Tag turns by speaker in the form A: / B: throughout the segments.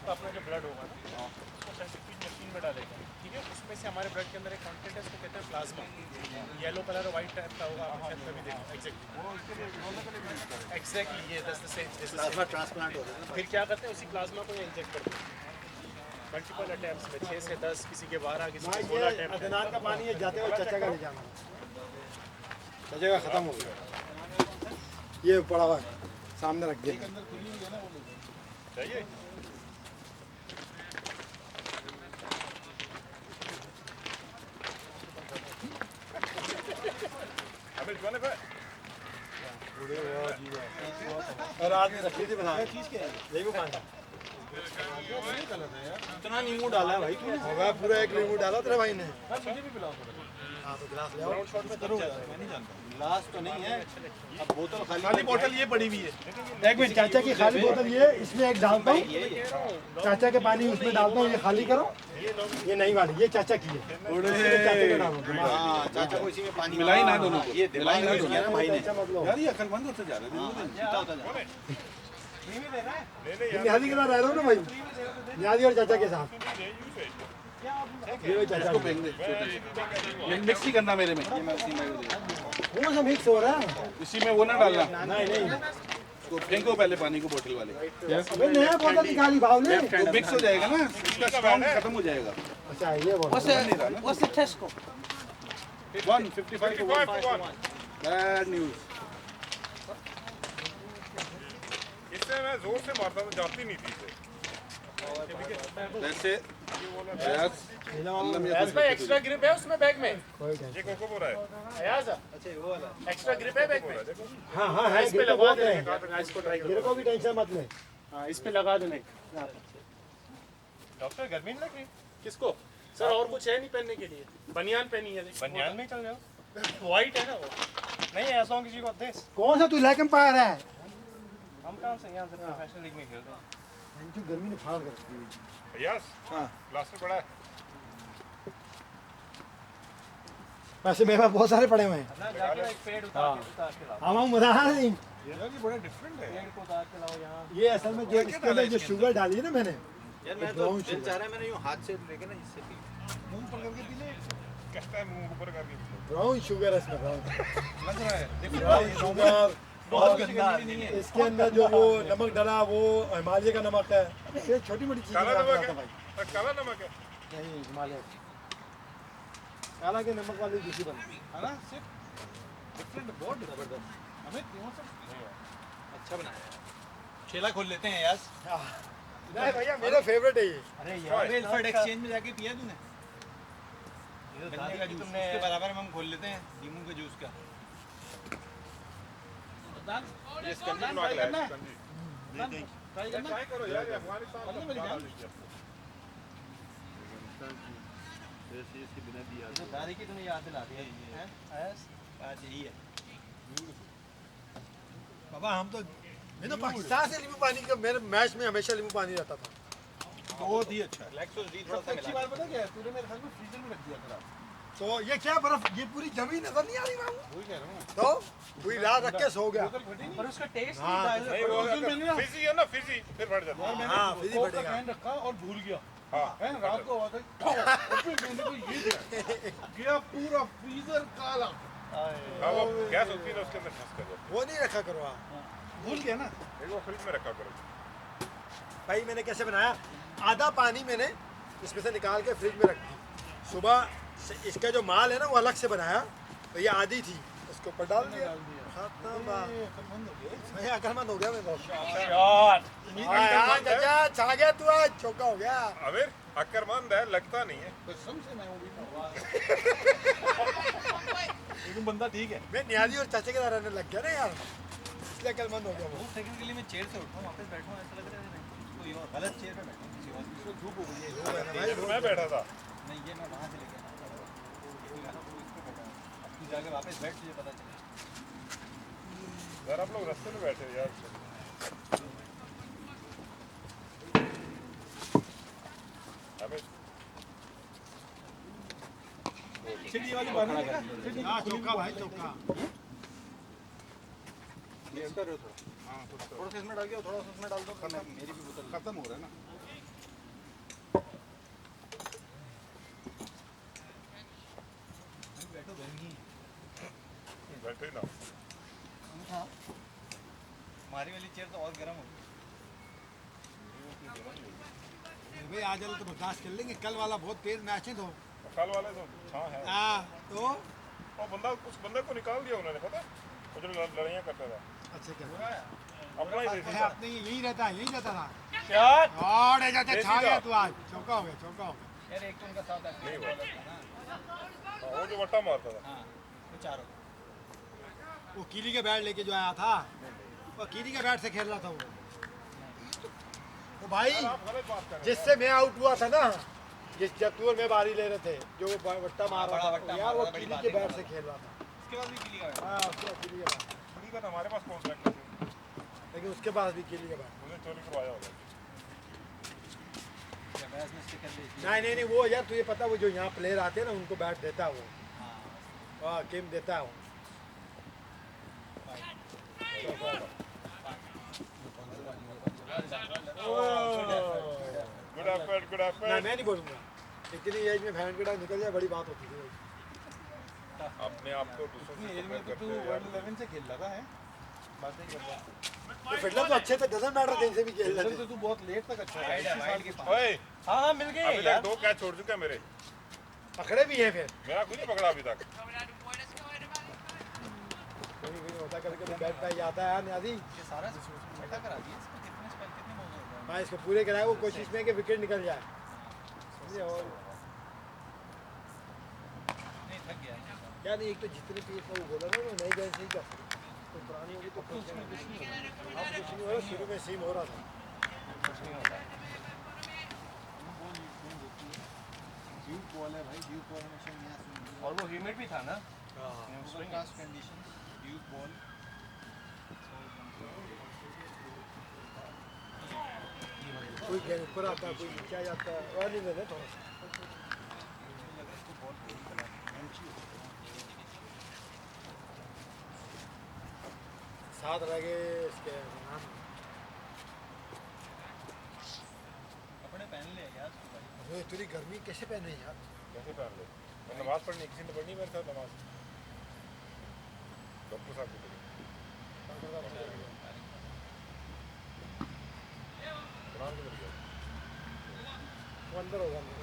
A: तो अपना जो ब्लड होगा ना उसको सेंट्रीफ्यूज मशीन में डालेगा, ठीक है। उसमें से हमारे ब्लड के अंदर एक कंटेंट है, उसको कहते हैं प्लाज्मा। येलो कलर और वाइट टाइप का होगा, आप शायद कभी देखो। एग्जैक्टली ये प्लाज्मा ट्रांसप्लांट होता है। फिर क्या करते हैं, उसी प्लाज्मा को इंजेक्ट करते हैं मल्टीपल अटैम्प्स में, 6 से 10, किसी के 12, किसी के 16 अटैम्प्ट।
B: अदनान का पानी है, जाते हुए चाचा का ले जाना, चाचा का खत्म हो गया, ये पड़ा हुआ सामने रख दिया चाहिए। और आज में रखी थी बना चीज क्या है, यही वो खाना इतना नींबू डाला है भाई, होगा पूरा 1 नींबू डाला तेरे भाई ने। मुझे भी पिलाओ। हाँ तो गिलास ले आओ, शॉट में करो, मैं नहीं जानता गिलास तो नहीं है, अब बोतल खाली बोतल ये पड़ी हुई है। एक मिनट, चाचा की खाली बोतल ये इसमें एक डालता हूँ, चाचा के पानी उसमें डालता हूँ, ये खाली करो, ये नहीं वाली, ये चाचा की है, चाचा का डालो। हाँ चाचा को इसी में पानी मिलाई ना, दोनों ये मिलाई ना दोनों भाई ने। यार ये अकलमंद होते जा रहे हैं, निहादी के साथ रह रहा हूँ ना भाई, निहादी और चाचा के साथ। ये चाचा को फेंक दे, मिक्स ही करना मेरे में, कौन सा मिक्स हो रहा है इसी में, वो ना डालना। नहीं नहीं, तो फेंको पहले पानी को बोतल वाले। अबे नया बोतल निकाली भाव ने, तो मिक्स हो जाएगा ना, इसका स्ट्रॉन्ग खत्म हो जाएगा। अच्छा ये बोतल what's the test को 155 बैड न्यूज़। इससे मैं जोर से मारता हूँ, जाती नहीं थी इसे। वैसे
A: एक्स्ट्रा ग्रिप है उसमें बैग में, ये कोको बोरा है। अच्छा वो वाला एक्स्ट्रा ग्रिप है बैग में। हाँ हाँ है, इस पे लगा देना, इसको ट्राई करो, को भी टेंशन मत ले। हाँ इस पे लगा देना। डॉक्टर गर्मी नहीं लग रही किसको? सर और कुछ है नहीं पहनने के लिए, बनियान पहनी है। बनियान में चल जाओ, व्हाइट है ना वो। नहीं ऐसा किसी को दे। कौन सा तू लैकम पायर है? हम कहाँ से यहाँ से प्रोफेशनल लीग में खेलते हैं। जो गर्मी ने फाड़ कर रखी है यस। हाँ प्लास्टर पड़ा है, वैसे मेरे पास बहुत सारे पड़े हुए हैं। हम बता नहीं, ये बड़ा डिफरेंट है। पेड़ को उतार के लाओ यहाँ। ये असल में जो इसके अंदर जो शुगर डाली है ना मैंने, यार मैं तो दिल चाह रहा है मैंने यूं हाथ से लेके ना इससे पी, मुंह पर करके पी ले, कैसा है मुंह ऊपर करके। ब्राउन शुगर है इसमें, ब्राउन लग रहा है, देखो ब्राउन शुगर बहुत गंदा नहीं है। इसके अंदर जो वो नमक डाला वो हिमालय का नमक है। ये छोटी मोटी चीज़ काला नमक है भाई, काला नमक है नहीं, हिमालय काला के नमक वाली दूसरी बनती है ना, सिर्फ डिफरेंट, बहुत जबरदस्त। हमें अच्छा बनाया है, ठेला खोल लेते हैं यार। नहीं भैया मेरा फेवरेट है ये। अरे यार वेलफेयर एक्सचेंज में जाके पिया तूने? गन्ने का जूस उसके बराबर में हम खोल लेते हैं, नींबू के जूस का। ये स्कंजी बना के लाया है, ट्राई करो यार, अफगानिस्तान में मेरी जान ऐसे इसके बिना भी याद है। दादी की तूने याद दिला दी है, बात यही है। बाबा हम तो मैं तो पाकिस्तान से नींबू पानी का, मेरे मैच में हमेशा नींबू पानी रहता था, बहुत ही अच्छा। लैक्टोज डी थोड़ा सा अच्छी बात पता क्या है, तूने मेरे ख्याल में फ्रीजर में रख दिया था। तो ये क्या बर्फ, ये पूरी जमी नजर नहीं आ रही बाबू, वही कह रहा हूं। तो पूरी रात रख के सो गया, पर उसका टेस्ट नहीं था। फिजी है ना, फिजी फिर फट जाता है। हां फिजी फटेगा, मैंने रखा और भूल गया। हां है रात को आवाज आई, फिर मैंने को ये गया पूरा फ्रीजर काला। हां वो गैस होती है ना उसके अंदर फंस कर, वो नहीं रखा करो आप, भूल गया ना, एक वो फ्रिज में रखा करो भाई। मैंने कैसे बनाया, आधा पानी मैंने इसमें से निकाल के फ्रिज में रख दी, सुबह इसका जो माल है ना वो अलग से बनाया, तो ये आधी थी उसके ऊपर डाल दिया, अकलमंद हो गया मैं बहुत। चाचा छा गया तू, आज चौका हो गया। अबे अकलमंद है लगता नहीं है, कसम से मैं लेकिन बंदा ठीक है। मैं नियाजी और चाचा के साथ रहने लग गया ना यार, इसलिए अकलमंद हो गया। वो सेकंड के लिए मैं चेयर से उठा वापस बैठा हूं, ऐसा लग रहा है कोई और गलत चेयर पे बैठा हूं, किसी और की धूप हो गई है। मैं बैठा था नहीं, ये मैं वहां से लेके आया, तू जाके वापस बैठ, तुझे पता चले यार। आप लोग रास्ते में बैठे यार, चिड़ी वाली बात है क्या? हां चौका भाई, चौका मिक्स कर रहे हो थोड़ा। हां थोड़ा सा इसमें डाल के, थोड़ा सा उसमें डाल दो, मेरी भी बोतल खत्म हो रहा है ना।
C: बैठो ही ना।
D: हमारी वाली चेयर तो और गर्म होगी।
A: भाई आज वाला तो बर्दाश्त कर लेंगे, कल वाला बहुत तेज मैच है तो।
C: कल वाले तो छां है।
A: हाँ तो
C: और बंदा उस बंदे को निकाल दिया उन्होंने, पता है? वो जो लड़ाइयाँ करता था।
A: अच्छा क्या
C: अपना ही देसी था।
A: अपने यही रहता था
C: यार
A: और जाते
C: देसी
A: छा गया
C: था।
A: तू आज चौका हो गया
D: यार एक तो उनका साथ
C: नहीं हुआ। वो जो वट्टा मारता था।
D: हाँ वो चारों
A: वो कीली के बैट लेके जो आया था, वो कीली के बैट से खेल रहा था वो भाई
C: आप गलत बात कर रहे हैं।
A: जिससे मैं आउट हुआ था ना, जिस जतूर में बारी ले रहे थे, जो वो वट्टा मार
D: बड़ा
A: रहा
D: वट्टा
A: था
D: मार
A: यार, वो
D: रहा था, बड़ी
A: कीली
D: बात
A: के
D: है
A: बैट
D: कर
A: से
D: रहा
A: खेल रहा था।
D: उसके बाद भी किली का
A: हाँ उसके बाद कीली के बैट,
C: ठीक है, तो हमारे पास कौन सा है?
A: लेकिन उसके पास भी कीली के बैट।
C: मुझे चोरी करवाया होगा।
D: बहस में स्टिकर ले
A: नहीं वो यार तुझे पता, वो जो यहाँ प्लेयर आते हैं ना उनको बैट देता है वो, हाँ किम देता है वो।
C: गुड एफर्ट, गुड
A: ना
C: एफर्ट।
A: मैं नहीं बोलूँगा, इतनी एज में फैन कटा निकल जाए बड़ी बात होती थी।
C: अपने आप को दूसरों से
B: एज में
C: कंपेयर
B: तो तू
C: करते हैं
B: वर्ल्ड
C: यार।
B: 11 से खेल रहा है, बात नहीं कर रहा।
A: तो फिटनेस तो अच्छे थे, डजंट मैटर कहीं से भी खेल
B: फिर
A: लेते।
B: तो तू बहुत लेट तक अच्छा है।
D: वाइड है, वाइड के पास।
C: ओए,
D: हाँ मिल गए
C: अभी तक 2 कैच छोड़ चुका है मेरे।
A: पकड़े भी हैं फिर,
C: मेरा कुछ नहीं पकड़ा अभी तक।
A: कोई होता कभी कभी बैट पे आता है यार नियाजी।
D: ये सारा इकट्ठा करा दिया इसको। कितने स्पेल कितने बॉल हो गए?
A: हाँ इसको पूरे कराए, वो कोशिश में कि विकेट निकल जाए, समझे। और
D: नहीं थक गया
A: क्या नहीं, एक तो जितने पीस में वो बोला ना, वो नई गेंद से ही कर सकते, तो पुरानी होगी तो कुछ नहीं होगा। अब कुछ नहीं हो रहा, शुरू में सीम हो रहा था।
D: कुछ नहीं होता।
B: ड्यूक बॉल है भाई, ड्यूक बॉल हमेशा यहाँ से
D: और वो ह्यूमिड भी था ना,
A: हाँ
D: ओवरकास्ट कंडीशन, ड्यूक बॉल।
A: कोई गेंद ऊपर आता है, कोई नीचे आ जाता है, और नहीं देना थोड़ा सा। साथ लगे इसके नाम।
D: कपड़े पहन ले यार तू भाई।
A: अरे इतनी गर्मी कैसे पहने यार।
C: कैसे पहन ले? मैं नमाज पढ़नी, किसी ने पढ़नी मेरे साथ नमाज। डॉक्टर साहब की पढ़ी। कुरान की पढ़ी है।
A: वो अंदर होगा अंदर।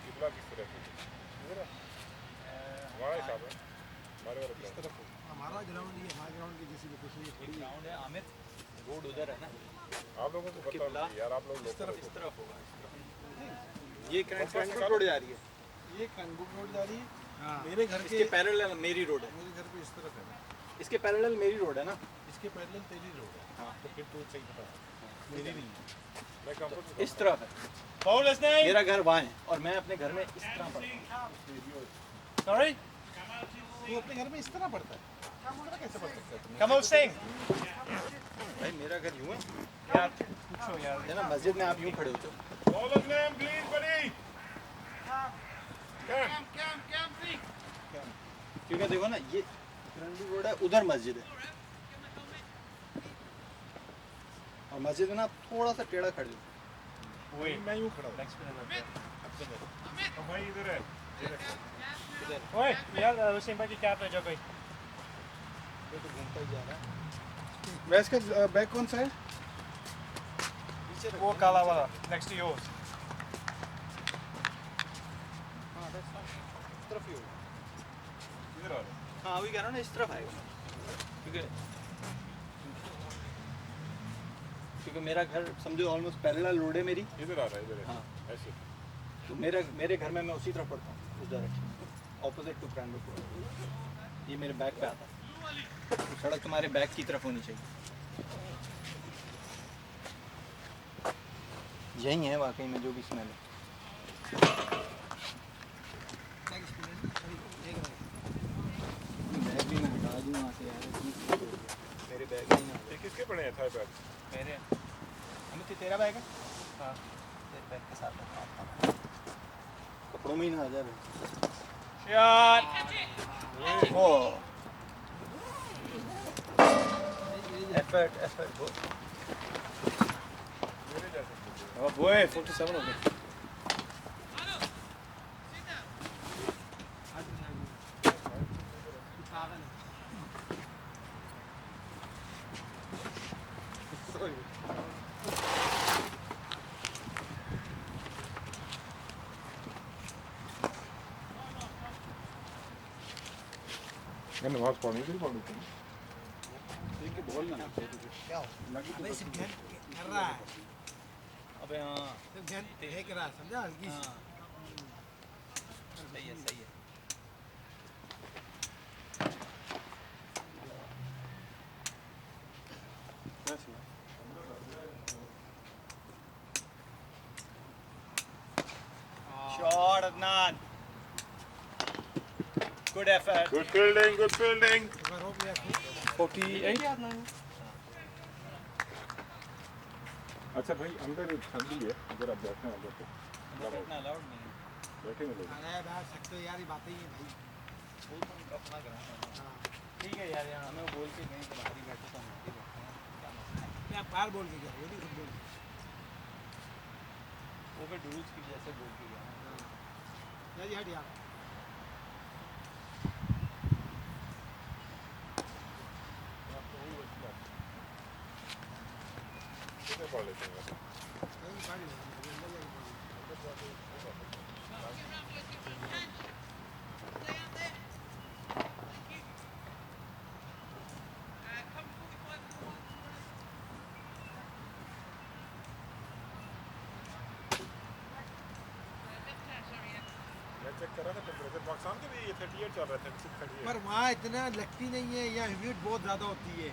C: किबला किस तरह की? इधर है। हमारा हिसाब है, हमारे वाले
B: इस
C: प्लेयर।
B: तरफ हो।
A: हमारा ग्राउंड ही है, हमारे ग्राउंड की जैसी लोकेशन ये थोड़ी है।
D: ग्राउंड है आमिर, रोड उधर है ना,
C: आप लोगों को पता होगा यार, आप लोग
B: इस तरफ
D: इस तरफ होगा।
B: ये क्रैंकफुट रोड जा रही है, ये क्रैंकफुट रोड जा रही है।
A: हाँ
B: मेरे घर के
D: इसके पैरेलल मेरी रोड है,
B: मेरे घर पे इस तरफ है,
D: इसके पैरेलल मेरी रोड है ना।
B: इसके पैरेलल तेरी रोड है।
D: हाँ।
B: तो फिर तू सही बता, मेरी नहीं है।
C: मैं कंफर्ट से
D: इस तरफ है,
C: फाउल इज नहीं।
D: मेरा घर वहाँ है और मैं अपने घर में इस तरह पढ़ता हूँ।
C: सॉरी,
B: तू अपने घर में इस तरह पढ़ता है, कैसे पढ़ सकता है तू?
C: कमल सिंह।
D: भाई मेरा घर यूँ है,
C: यार पूछो यार।
D: है ना, मस्जिद में आप यूँ खड़े होते हो।
C: फाउल इज नेम प्लीज बड़ी।
D: क्योंकि देखो ना, ये क्रंडी रोड है, उधर मस्जिद है और मस्जिद में ना थोड़ा सा टेढ़ा खड़े हो।
C: वही
B: मैं यूँ खड़ा हूँ।
C: भाई इधर है।
E: ओए यार वसीम भाई की क्या पे जो कोई
B: ये तो घूमता ही जा रहा है। वैस का बैग कौन सा है?
E: वो काला वाला नेक्स्ट टू योर्स
D: हाँ इस तरफ ही होगा।
C: इधर आ रहा है।
D: हाँ वही कह रहा हूँ ना, इस तरफ आएगा क्योंकि मेरा घर समझो ऑलमोस्ट पैरेलल रोड है मेरी।
C: इधर आ रहा है, इधर है।
D: हाँ।
C: ऐसे।
D: तो मेरे घर में मैं उसी तरफ पढ़ता हूँ, उस डायरेक्शन ऑपोजिट टू क्रैंडोफोर्ड। ये मेरे बैग पे आता है, तो सड़क तुम्हारे बैग की तरफ होनी चाहिए। यही है वाकई में जो भी स्मेल है। बैग भी मैं हटा दूँ वहाँ से यार, मेरे बैग नहीं ना
C: ये किसके पड़े हैं थाई बैग?
D: मेरे अमित तेरा बैग है? हाँ तेरे बैग के साथ कपड़ों में ही ना आ जाए।
E: शॉट
D: ओ एफर्ट बहुत।
C: मेरे जैसे।
D: अब वो है 47 हो गए।
C: मैं नमाज पढ़नी थी पढ़नी थी
A: अबे सिर्फ ध्यान कर रहा है,
D: अबे हाँ
A: सिर्फ ध्यान फेंक रहा है, समझा हल्की सी।
D: हाँ सही है सही है shot Adnan good effort
C: good fielding good fielding
A: थोड़ा रोक लिया खूब।
E: 48.
C: अच्छा भाई अंदर ठंडी है अगर आप बैठना है तो
D: बैठना अलाउड नहीं है
C: बैठेंगे लोग
A: अरे बैठ सकते हो यार, ये बातें ही है भाई।
D: बोल तो अपना ग्राउंड है
A: हाँ,
D: ठीक है यार यहाँ हमें बोल के नहीं तो बाहर ही बैठे तो हम ही बैठते हैं क्या मसला है
A: मैं बाहर बोल के गया, वो नहीं खुद बोल के।
D: वो भी रूल्स की जैसे बोल के गया
A: यार ये हट यार।
C: कितने पढ़ लेते हैं वैसे?
A: कहीं पढ़ ले, अंदर जाके पढ़ ले।
C: मैं चेक कर रहा था टेम्परेचर पाकिस्तान के भी ये 38 चल रहा है 36
A: पर वहाँ इतना लगती नहीं है, यहाँ ह्यूमिड बहुत ज़्यादा होती है।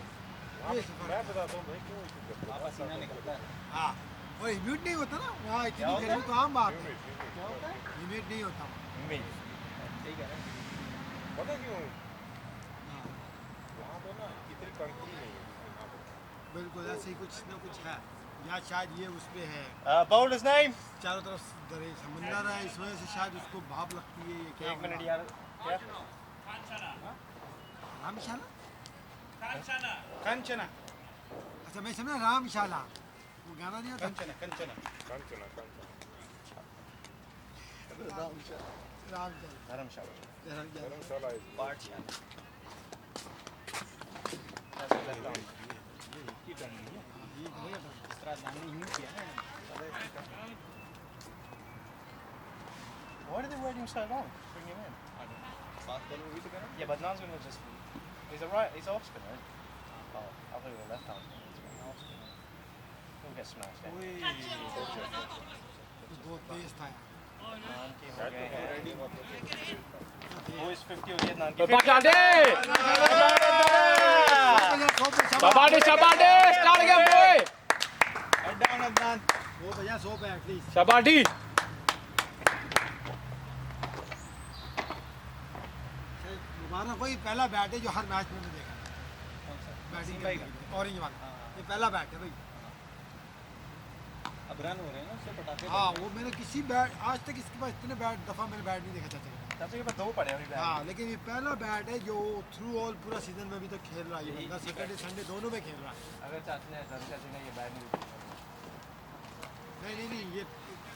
A: ये सफर
C: मैं बताता हूँ भाई क्यों इशू करते
D: वहाँ पसीना निकलता है
A: हाँ, और ह्यूमिड नहीं होता ना वहाँ, इतनी
D: क्या होता है?
A: गर्मी तो आम बात है।
D: क्या होता है
A: ह्यूमिड नहीं होता वहाँ।
D: ठीक है ना
C: पता क्यों
A: हाँ,
C: वहाँ पे ना इतनी कंट्री नहीं है यहाँ पे
A: बिल्कुल ऐसे ही कुछ ना कुछ है, या शायद ये उसमें है
D: बाउल इज नाइम
A: चारों तरफ दरे समंदर है, इस वजह से शायद उसको भाप लगती है। ये क्या
D: एक मिनट
A: हुआ?
D: यार क्या
A: रामशाला?
D: कंचना
A: अच्छा मैं समझा रामशाला, वो गाना नहीं होता?
D: कंचना कंचना
C: कंचना
A: रामशाला।
D: धर्मशाला
A: धर्मशाला।
C: धर्मशाला है
D: पाठशाला
A: ये बढ़िया था।
D: इस तरह दाने यूं किया ना Why did they wait him so long? Bring him in. I don't know. बात करो भी तो करो. Yeah, but Nan's gonna just. He's a right. He's off spinner. Oh, I thought he was a left hand. He'll get smashed.
A: बहुत तेज था यार।
D: Nan की हो गए हैं. वो इस 50 हो गया Nan की.
E: Shabade, start again, boy.
D: Head down Adnan.
A: वो भैया 100 पे एटलीस्ट।
E: Shabadi.
A: मुबारक भाई पहला बैट है जो हर मैच में मैंने देखा है।
D: कौन सा?
A: बैटिंग
D: भाई का.
A: ऑरेंज वाला,
D: हाँ.
A: ये पहला बैट है भाई।
D: अब रन हो रहे हैं ना उससे पटाखे.
A: हाँ वो मैंने किसी बैट आज तक इसके पास इतने बैट दफ़ा मैंने बैट नहीं देखा चाचा के पास।
D: चाचा के पास 2 पड़े हैं अभी.
A: हाँ लेकिन ये पहला बैट है जो थ्रू ऑल पूरा सीजन में अभी तक खेल रहा है ये
D: यही-
A: बंदा, सैटरडे संडे दोनों में खेल रहा है।
D: अगर चाचा ने ये बैट नहीं दिया.
A: नहीं ये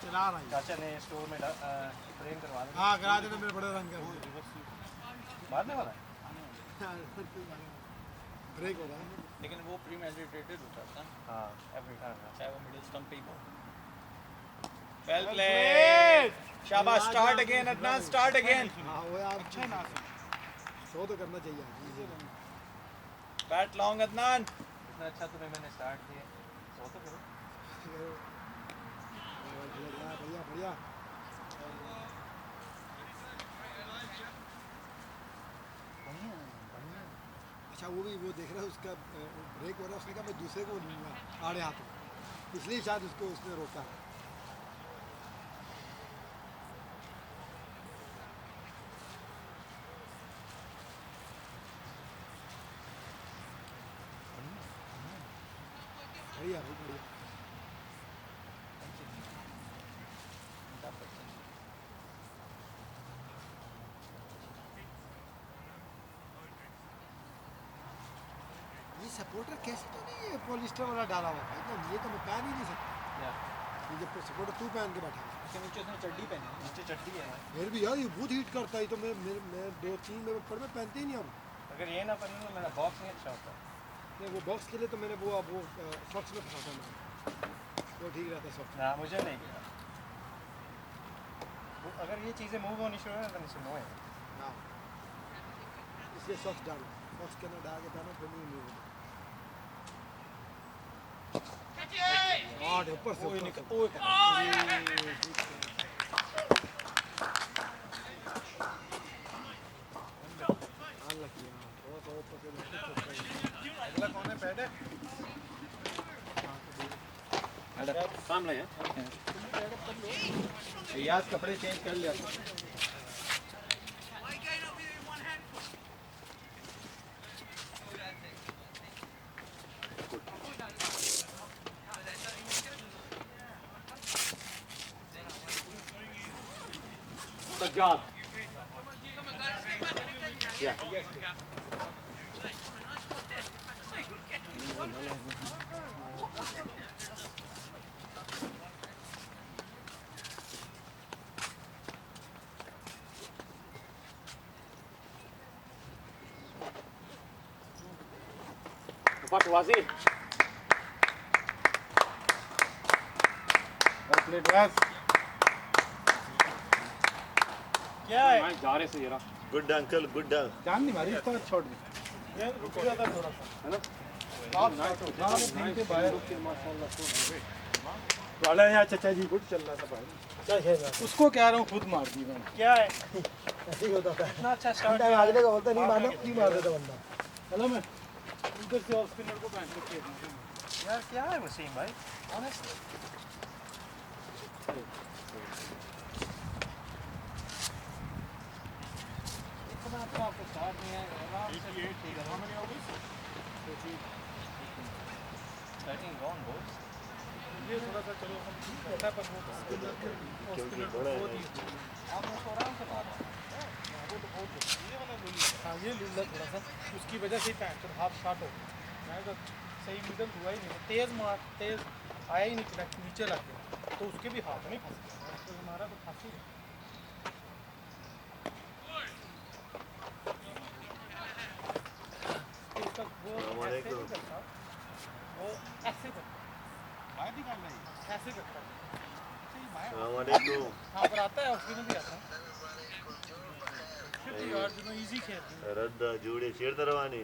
A: चला रहा है।
D: चाचा ने स्टोर में फ्रेम करवा दिया.
A: हाँ करा देना, मेरे बड़े रन कर
D: मारने वाला है.
A: ब्रेक हो रहा है।
D: लेकिन वो प्रीमेडिटेटेड होता था. हाँ एवरी टाइम. चाहे वो मिडिल स्टंप पे ही हो. Well played. शाबाश. Start again Adnan. Start again.
A: हाँ वो यार अच्छा ना 100 तो करना चाहिए।
D: Bat long Adnan. इतना अच्छा तुम्हें मैंने स्टार्ट किया. 100 तो करो.
A: बढ़िया बढ़िया। अच्छा वो भी वो देख रहा है उसका ब्रेक हो रहा है, उसने कहा मैं दूसरे को लूँगा आड़े हाथों, इसलिए शायद उसको उसने रोका। बढ़िया भाई बढ़िया। ये सपोर्टर कैसे तो नहीं है पॉलिस्टर वाला डाला हुआ भाई, तो ये तो मैं पहन ही नहीं सकता। ये जब सपोर्टर तू पहन के बैठा है,
D: इसके नीचे उसने चड्डी पहनी है. नीचे चड्डी है.
A: फिर भी यार ये बहुत हीट करता है, तो मैं 2-3 में पहनते ही नहीं अब।
D: अगर ये ना पहनूं तो मेरा बॉक्स नहीं अच्छा होता.
A: नहीं वो बॉक्स के लिए तो मैंने वो सॉक्स में फंसा था वो ठीक रहता सॉक्स
D: ना मुझे नहीं किया अगर ये चीज़ें मूव होनी शुरू है तो इसमें नो है
A: हाँ इसलिए सॉक्स डालो सॉक्स के अंदर डाल के पहनो फिर नहीं मूव होगा हाँ ऊपर से अगला कौन है बैठे
B: सामने है याद कपड़े चेंज कर लिया Sajjad. Yeah. What was it?
A: Plate बस
D: क्या है
B: जा रहे से जरा
C: गुड अंकल गुड
A: जान नहीं मारी इसको छोड़ दे ये रुक जाता थोड़ा सा
B: है ना
A: आप गाना में कहीं पे बाहर वाला यहाँ चाचा जी गुड चल रहा था भाई उसको कह रहा हूँ खुद मार दी मैंने
D: क्या है
A: ऐसे ही होता था
D: इतना अच्छा स्टार्ट
A: आगले का बोलता नहीं मारना नहीं मार देता बंदा
B: चलो मैं उधर से ऑफ स्पिनर को बैंड करके
D: यार क्या है वसीम भाई ऑनेस्टली इतना तो आपको स्टार्ट नहीं है आराम से ठीक है हमारी हो गई 13 गॉन बॉस
A: ये थोड़ा सा चलो हम ठीक करता पर वो
C: क्योंकि बड़ा है
D: आप उसको आराम से मारो
A: वो तो बहुत ये वाला लूला हाँ ये लूला थोड़ा सा उसकी वजह से ही पैंट हाफ शॉट हो मैं तो सही मिडल हुआ ही नहीं तेज़ मार तेज़ आया ही नहीं कनेक्ट नीचे लग गया तो उसके भी हाथ नहीं फंस गया तो हमारा तो फंस ही गया इसका वो ऐसे नहीं करता वो ऐसे करता बाहर निकाल रहा है ऐसे करता सही बाहर
C: अस्सलामुअलैकुम
A: हाँ पर आता है उसकी में भी आता है फिर यार जो इजी खेलते हैं
C: रद्दा जोड़े शेर दरवानी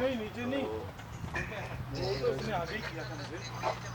A: नहीं नीचे नहीं वो तो उसने आगे ही किया था मुझे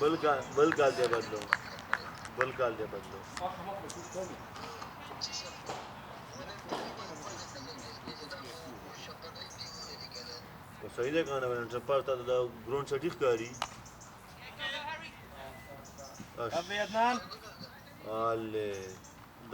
C: बल काल दे बदलो बल काल दे बदलो तो सही दे कहना मैंने ट्रपरता तो ग्राउंड सटीक करी
D: अबे अदनान
C: आले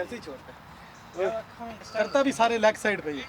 A: ऐसे ही छोड़ता है करता भी सारे लेग साइड पे ही है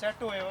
D: सेट हुए हो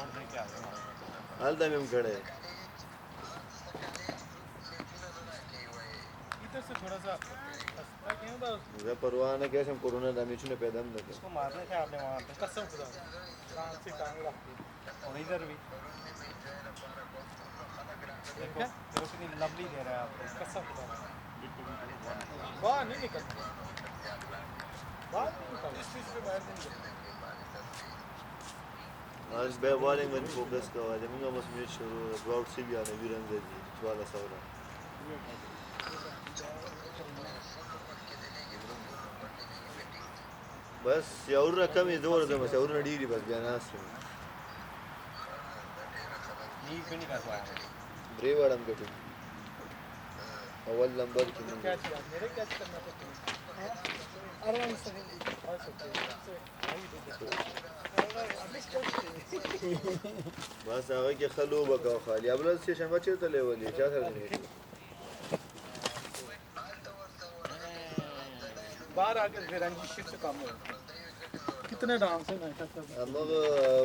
D: छोड़ दे के आ गया
C: हाल टाइम हम खड़े हैं
E: इधर से थोड़ा सा सस्ता क्यों बस
C: मुझे परवाह नहीं कैसे हम कोरोना डैमेज ने पैदा नहीं किया
D: इसको मारने थे आपने वहाँ पे
E: कसम खुदा कान से टांग रखती
D: और इधर भी देखो देखो कितनी लवली दे रहा है आपको
E: कसम खुदा बाहर नहीं निकलता बाहर नहीं निकलता इस चीज़ पे बाहर नहीं निकलता
C: आज बे बॉलिंग में फोकस का आज हम बस मैच शुरू ब्राउड से भी आने वीरन जी वाला सवाल बस यार रकम ये दो रकम है और नडीरी बस बयानास
D: लीव क्यों नहीं कर पाया
C: ब्रेवाड़ हम कटे अव्वल नंबर की
E: क्या किया मेरे कैच करना था आराम से और सकते
C: बस आगे के खलो बका खाली अब से शमा चलते ले वाली क्या कर रहे
E: बाहर आके रंजिश से काम हो कितने डांस है मैं कहता हूं
C: हम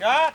D: शॉट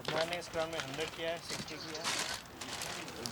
D: अदनान ने इस ग्राउंड में 100 किया है 60 किया है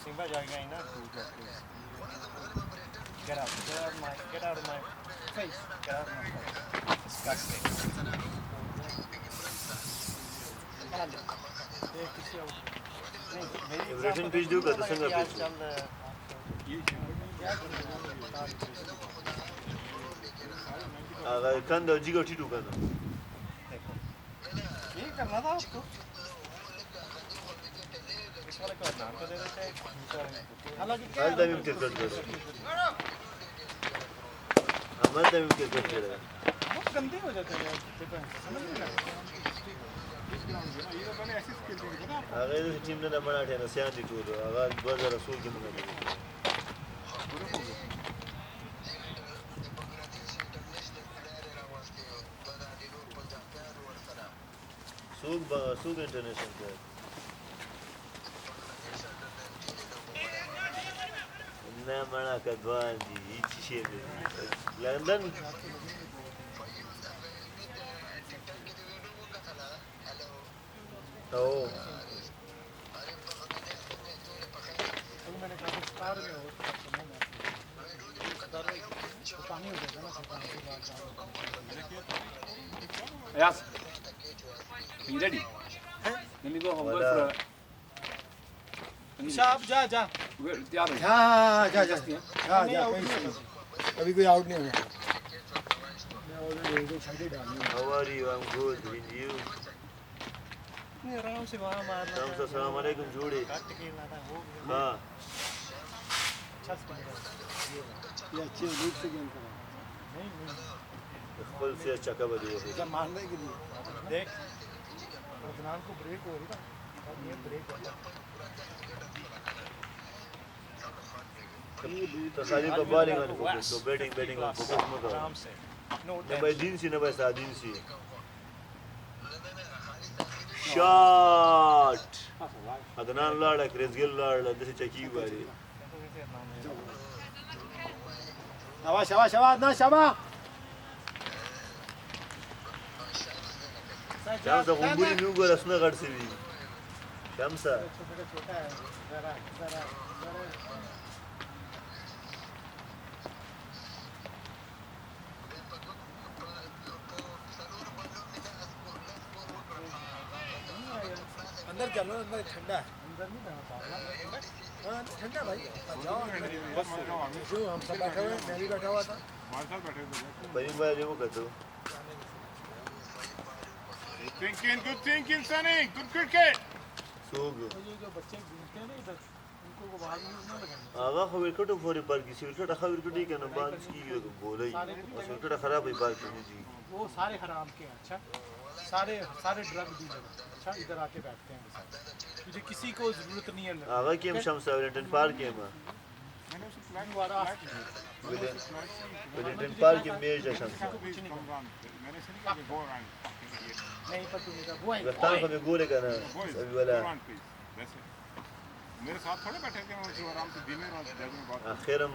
D: सिंबा जा गया ना get out of my face get out of my face disgusting
C: aberration pitch दो का तो संग पिच अगर कंद जिगो टीटू का
D: देखो ये करना था आपको इस वाले को नाम तो दे देते हैं हालांकि
C: हाल टाइम में क्रिकेट कर हमारे टाइम में क्रिकेट खेल रहा है
E: बहुत गंदे हो जाते हैं यार समझ नहीं आता
C: अगर इस टीम ने बना थे ना सियान दी टूर अगर 2016 के मुकाबले सूग इंटरनेशनल का ना मना का द्वान जी इच शेर लंदन ओ
E: मैंने कहा स्टार में हो पानी हो जाएगा ना
B: Yes. Are you ready? Let me go home.
C: Wala.
E: Shah जा जा
B: तैयार हो
A: हाँ जा जा
B: जाती है
A: जा जा अभी कोई आउट नहीं हुआ मैं ऑलरेडी छड़ी डाली
C: how are you I'm good with you
D: इतने आराम से वहाँ मारना
C: तम से अस्सलाम वालेकुम जोड़े
D: काट के लाना वो
C: हां
E: अच्छा स्पिनर
A: ये अच्छे लूप से गेम करा
E: नहीं
C: खपल से चका बदी है
A: जब मारने के लिए
D: देख
E: अदनान को ब्रेक हो रही ना और ये ब्रेक हो रहा
C: तसाली को बॉलिंग और फोकस तो बैटिंग और फोकस मत करो
D: आराम से नो
C: न भाई दिन सी न भाई सादीन सी शॉट अदनान लाड़ा क्रेजगिल लाड़ा जैसे चकी वाली
A: शाबाश शाबाश शाबाश ना शाबाश
C: शमसा गुंबुरी न्यू गोल असना गड से भी शमसा
E: छोटा है जरा जरा अंदर चलो अंदर ठंडा है अंदर नहीं रहना पाऊंगा हाँ ठंडा भाई जाओ बस जो हम सब बैठे हुए मैं भी बैठा हुआ था
C: बनी भाई वो कर दो
E: Thinking, good thinking, Sonny. Good cricket.
C: सूग
E: ये जो बच्चे घूमते हैं ना इधर उनको को बाहर नहीं लगाना
C: आगा खो विकेट फॉर पर किसी विकेट खा विकेट ही कहना बात की गोल ही और विकेट खराब ही बात करनी जी
E: वो सारे हराम के हैं अच्छा सारे सारे ड्रग डीलर अच्छा इधर आके बैठते हैं मुझे किसी को जरूरत नहीं है
C: आगा की हम शमसा वेलिंगटन पार्क के में
E: दोबारा
C: वेलिंगटन पार्क के मेज है शमसा
E: कुछ नहीं
D: नहीं पर तू मेरा वो है
C: रफ्तार को भी गोले करना अभी वाला
F: मेरे साथ थोड़े बैठे थे और आराम से धीमे और जल्दी में बात
C: आखिर हम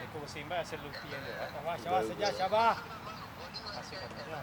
D: देखो वसीम भाई ऐसे लुक किए हैं शाबाश शाबाश सजा शाबाश ऐसे करते हैं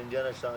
C: इंडियाना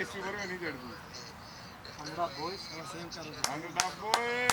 F: इस ऊपर में नहीं चढ़ती
E: हमरा बॉयज और सेम करो
F: अंडा बॉयज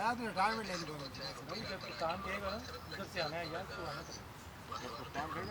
E: यार तो रिटायरमेंट ले ली
D: भाई जब तू काम करेगा ना उधर से आना है यार तू आना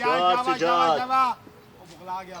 E: जा शाबाश शाबाश वो बुगला गया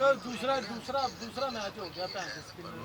E: कल दूसरा मैच हो गया था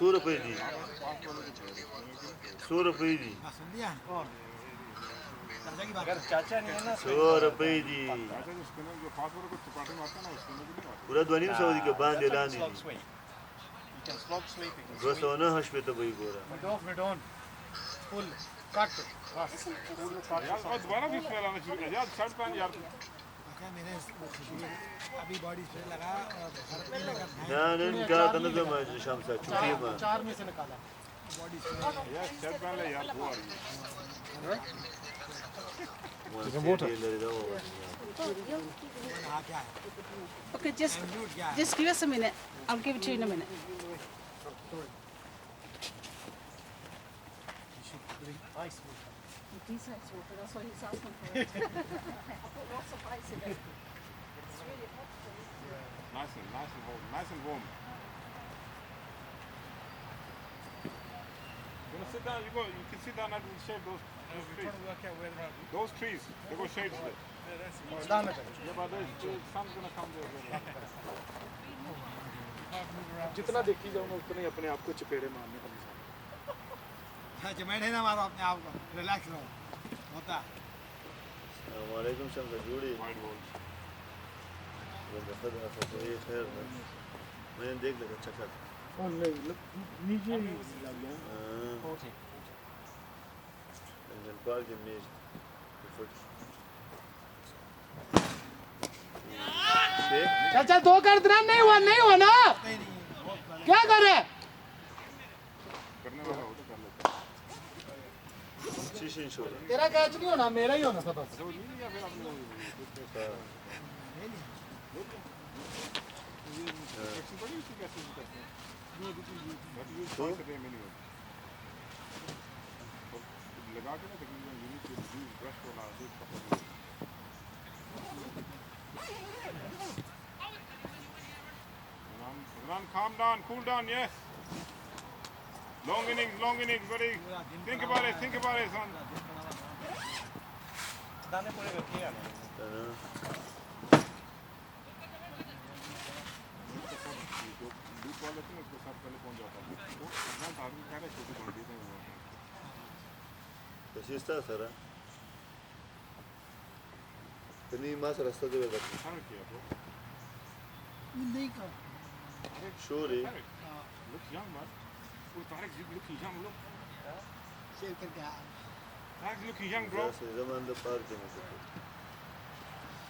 C: 100 रुपए दी 100 रुपए दी
E: सुन लिया और चाचा की बात
D: अगर चाचा नहीं है ना
C: 100 रुपए दी
F: ऐसे जो स्पिनर जो फास्ट बॉलर को चपाटे मारता है ना उसको नहीं मारता
C: पूरा 2.5 के बांध लानी
D: slog sweep you can slog sweep you can
C: बस होना हश पे तो वही गोरा
E: मिड ऑन फुल कट बस
F: यार और दोबारा भी स्पेल आना शुरू कर यार शर्ट पहन यार
E: क्या मैंने अभी बॉडी स्प्रे लगा और फर्क नहीं लगा
C: ना क्या करना तो मैं शाम से छुट्टी में
E: 4 में से निकाला बॉडी स्प्रे
F: यार शर्ट पहन ले यार वो आ रही है
E: हाँ क्या है
G: Okay, just
E: Salute क्या है
G: just give us a minute. I'll give it to you in a minute.
D: ice water
G: These ice water, that's why he's asking for it. I put lots of ice in it. It's really hot.
F: nice and warm you know sit down you can sit down and shade those trees they go shades there
E: मैदान में चलो
F: yeah but the sun's gonna come there
B: जितना देखी जाऊंगा उतना ही अपने आप को चपेड़े मारने का
E: हाँ जमैन है ना मारो अपने आप को रिलैक्स रहो होता
C: वालेकुम शम्स जोड़ी
F: wide world
C: खदा खैर खैर मैं देख लगा चखा
B: और नहीं नीचे ही लग गया
C: इंजन पार्क में
B: चल चल दो कर देना नहीं हुआ ना क्या कर रहे
F: करने वाला हो तो कर लेते
C: शीशे शो
B: तेरा कैच नहीं होना मेरा ही होना था बस
F: तो नहीं या फिर आपने एक्शन बड़ी उसकी कैसे करते हैं बट यू कौन से में नहीं लगा के ना तकरीबन यूनिट टू ब्रश वाला जो Run, calm down, cool down, yes. Long innings, buddy. Think about it, son.
D: दाने पूरे रखे हैं
F: दूध वाले थे उसके साथ पहले पहुंच जाता था वो ना आदमी कह रहे छोटी क्वांटिटी में
C: कैसी está Sara tenía más rasta de verdad
F: सारा किया ब्रो
E: नहीं कर
C: शोरे
F: look young man वो तारिक जी look young look
E: शेयर करके आ
F: तारिक look young bro
C: से zaman da park में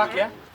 B: बाकी है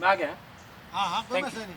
B: मैं आ गया
E: हाँ हाँ कोई मसला नहीं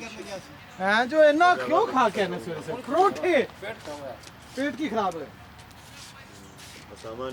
E: करने गया
B: हैं जो इतना क्यों खा के आने सवेरे से परोठे पेट की खराब है
C: सामान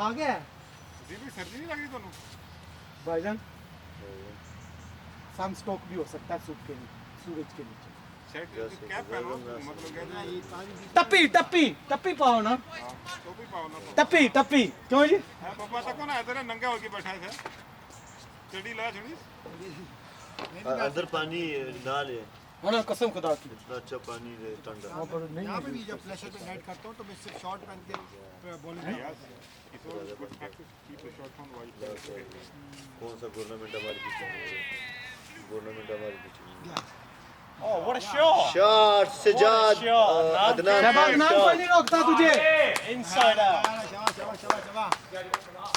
B: खा गया
F: जी भी सर्दी नहीं लगी ਤੁਹਾਨੂੰ
B: भाईजान सन स्ट्रोक भी हो सकता है सूरज के नीचे
F: शर्ट कैप पहनो मतलब कहते हैं
B: टप्पी टप्पी टप्पी पाओ ना
F: टोपी पाओ ना
B: टप्पी टप्पी क्यों जी
F: पापा तक को ना इधर नंगा होके बैठा थे चढ़ी ला छोड़ी
C: अंदर पानी डाल है
E: हाँ ना कसम खुदा की
C: इतना अच्छा पानी है ठंडा
E: वहाँ पर नहीं
A: यहाँ पे भी जब प्लेशर पे नाइट करता हूँ तो मैं सिर्फ शॉर्ट पहन के bowling
F: It's always good practice. Keep the short on while playing.
C: कौन सा टूर्नामेंट हमारे पीछे टूर्नामेंट हमारे पीछे
D: Oh, what a shot!
C: Shot Sajjad Adnan
E: Shahbaz नाम
C: shot.
E: कोई नहीं रोकता तुझे
D: Inside out.
A: शाबाश शाबाश शाबाश शाबाश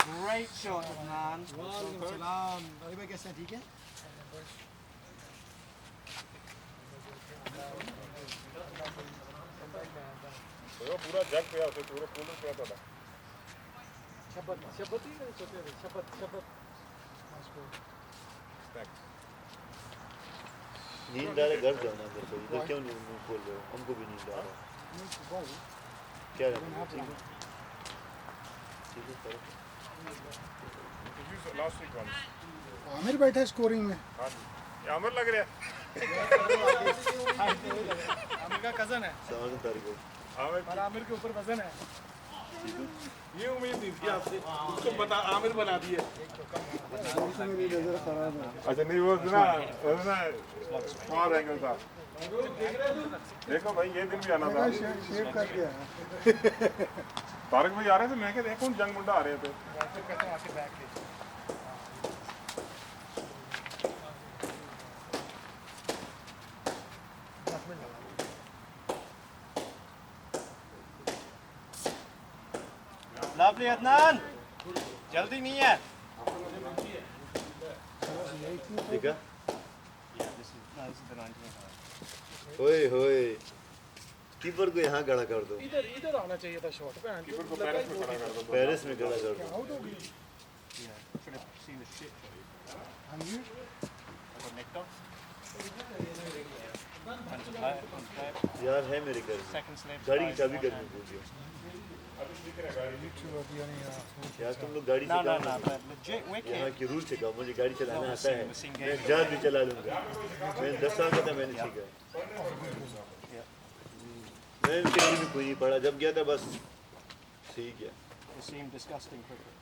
D: Great shot, man.
A: वालेकुम सलाम अरे भाई कैसे हैं ठीक है
F: तो पूरा जग पे उसे पूरा कूलर पे आता था
E: शपथ शपथ ही नहीं सोचे शपथ शपथ
C: नींद आ रहा है घर जाना है तो इधर क्यों नहीं मुंह खोल रहे हो हमको भी नींद आ रहा है क्या है ठीक है करो
F: लास्ट वीक वन
E: आमिर बैठा है स्कोरिंग में
F: हाँ जी ये अमर लग रहा है
D: आमिर का cousin है.
C: 7 तारीख को
F: आमिर
D: और आमिर के ऊपर वजन है.
B: ये उम्मीद नहीं थी आपसे उसको बता आमिर बना दिए
F: अच्छा नहीं वो ना स्मॉल एंगल था देखो भाई ये दिन भी आना था तारक भाई आ रहे थे मैं क्या देखो जंग मुंडा आ रहे थे
D: Lovely, Adnan. जल्दी नहीं है.
C: देखा
D: Yeah, this is the 19th.
C: होए होए कीपर को यहाँ खड़ा कर दो
E: इधर इधर आना चाहिए था शॉट पे
F: कीपर को पेरिस में खड़ा कर दो
C: पेरिस में खड़ा कर दो
E: आउट हो गई
D: Yeah, should have seen the shit.
E: हाँ जी
D: I got nicked off. And to play,
C: यार है मेरे घर में
D: second slip.
C: गाड़ी की चाबी घर में भूल गया यार तुम लोग गाड़ी
D: No, no,
C: सिखाओ
D: no,
C: ना
D: but legit
C: यहाँ
D: wicked.
C: की रूल सिखाओ मुझे गाड़ी चलाना आता है
D: Missing
C: मैं
D: game.
C: जहाज भी चला लूँगा मैं 10 साल का था मैंने सीखा मैं कहीं भी कोई नहीं पढ़ा जब गया था बस सीख गया
D: It seemed disgusting cricket.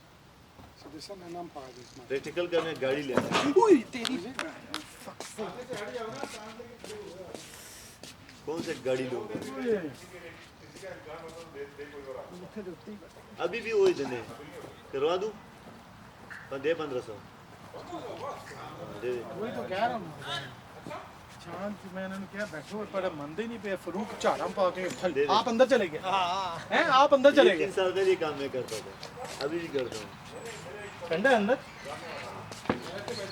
C: Practical करने गाड़ी लेना कौन सी गाड़ी लूँगा अभी भी वही दिन है करवा दूँ दे 1500 दे
E: वही तो कह रहा हूँ चांद मैंने क्या बैठो पर मंदे नहीं पे फरूक झाड़ा पा के
C: दे।
E: आप अंदर चले गए हैं आप अंदर चले गए
C: 3 साल से ये काम मैं करता था अभी भी करता हूँ
E: ठंडा है अंदर